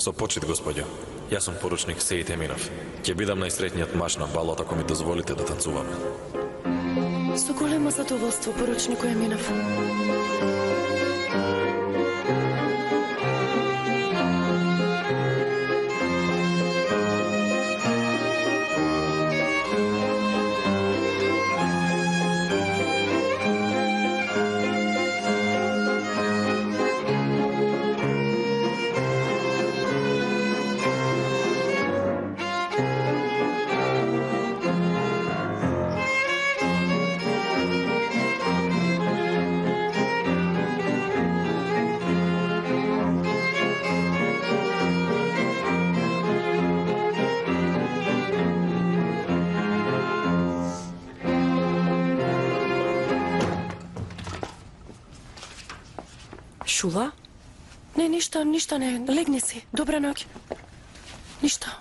Со почит, господјо. Јас сум поручник Сејд Еминов. Ќе бидам најсреќниот маж на балот ако ми дозволите да танцуваме. Со големо задоволство, поручнику Еминов. Шула? Не, ништа не. Легни си. Добра ноќ. Ништа.